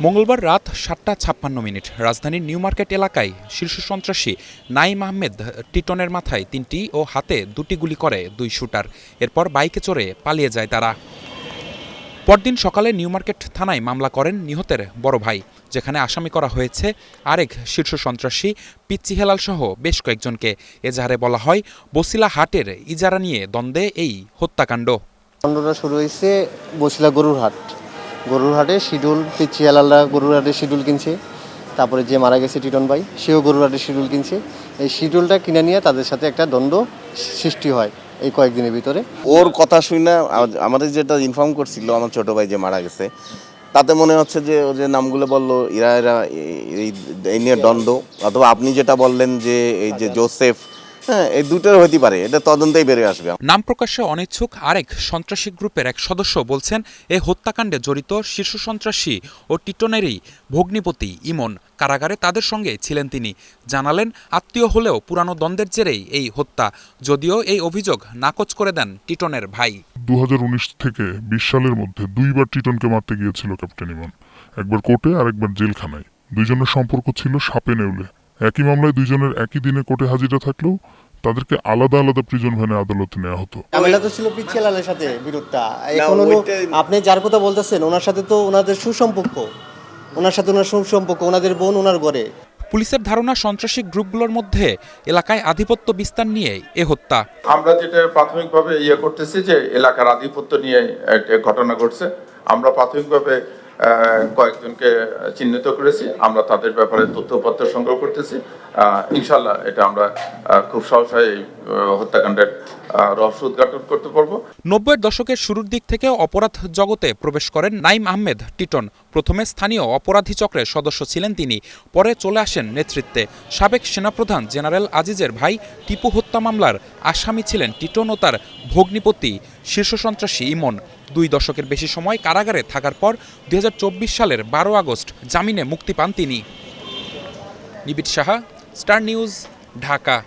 মঙ্গলবার রাত ৭:৫৬ রাজধানীর নিউ মার্কেট এলাকায় শীর্ষ সন্ত্রাসী নাঈম আহমেদ টিটনের মাথায় ৩টি ও হাতে ২টি গুলি করে ২ শুটার। এরপর বাইকে চড়ে পালিয়ে যায় তারা। পরদিন সকালে নিউ মার্কেট থানায় মামলা করেন নিহতের বড় ভাই, যেখানে আসামি করা হয়েছে আরেক শীর্ষ সন্ত্রাসী পিচ্চি হেলাল সহ বেশ কয়েকজনকে। এজাহারে বলা হয়, বছিলা হাটের ইজারা নিয়ে দ্বন্দ্বে এই হত্যাকাণ্ড। কাণ্ডটা শুরু হয়েছে বছিলা গরুর হাটে শিডুল পিচ্চি হেলালরা গরুর হাটে শিডুল কিনছে। তারপরে যে মারা গেছে টিটন ভাই, সেও গরুর হাটে শিডুল কিনছে। এই শিডুলটা কিনে নিয়ে তাদের সাথে একটা দ্বন্দ্ব সৃষ্টি হয় এই কয়েকদিনের ভিতরে। ওর কথা শুনে আমাদের যেটা ইনফর্ম করছিল আমার ছোট ভাই যে মারা গেছে, তাতে মনে হচ্ছে যে ও যে নামগুলো বললো এরা এই নিয়ে দ্বন্দ্ব, অথবা আপনি যেটা বললেন যে এই যে জোসেফ, হ্যাঁ, এই দুটোর হতে পারে, এটা তদন্তেই বেরিয়ে আসবে। নাম প্রকাশে অনিচ্ছুক আরেক সন্ত্রাসী গ্রুপের এক সদস্য বলছেন, এই হত্যাকাণ্ডে জড়িত শীর্ষ সন্ত্রাসী ও টিটনেরই ভগ্নিপতি ইমন। কারাগারে তাদের সঙ্গে ছিলেন তিনি। জানালেন, আত্মীয় হলেও পুরানো দ্বন্দ্বের জেরেই এই হত্যা, যদিও এই অভিযোগ নাকচ করে দেন টিটনের ভাই। 2019 থেকে 20 সালের মধ্যে দুইবার টিটনকে মারতে গিয়েছিল ক্যাপ্টেন ইমন, একবার কোর্টে আর একবার জেলখানায়। দুইজনের সম্পর্ক ছিল সাপে নেউলে। একই মামলায় দুইজনের একই দিনে কোর্টে হাজিরা থাকলেও তাদেরকে আলাদা আলাদা প্রিজন ভ্যানে আদালতে নেওয়া হতো। ঝামেলা তো ছিল পিচ্চি হেলালের সাথে বিরোধটা। এখন হলো আপনি যার কথা বলতেছেন, ওনার সাথে তো ওনাদের সুসম্পর্ক, ওনাদের বোন ওনার ঘরে। পুলিশের ধারণা, সন্ত্রাসী গ্রুপগুলোর মধ্যে এলাকায় আধিপত্য বিস্তার নিয়ে এ হত্যা। আমরা যেটা প্রাথমিকভাবে করতেছি যে এলাকার আধিপত্য নিয়ে একটা ঘটনা ঘটছে। আমরা প্রাথমিকভাবে কয়েকজনকে চিহ্নিত করেছি, আমরা তাদের ব্যাপারে তথ্যপত্র সংগ্রহ করতেছি। ইনশাল্লাহ এটা আমরা খুব সহসাই হত্যাকাণ্ডের রহস্য উদ্ঘাটন করতে পারবো। 90-এর দশকের শুরুর দিক থেকে অপরাধ জগতে প্রবেশ করেন নাঈম আহমেদ টিটন। প্রথমে স্থানীয় অপরাধী চক্রের সদস্য ছিলেন তিনি, পরে চলে আসেন নেতৃত্বে। সাবেক সেনাপ্রধান জেনারেল আজিজের ভাই টিপু হত্যা মামলার আসামি ছিলেন টিটন ও তার ভগ্নিপতি শীর্ষ সন্ত্রাসী ইমন। 2 দশকের বেশি সময় কারাগারে থাকার পর 2024 সালের 12 আগস্ট জামিনে মুক্তি পান তিনি। নিবিড় সাহা, স্টার নিউজ, ঢাকা।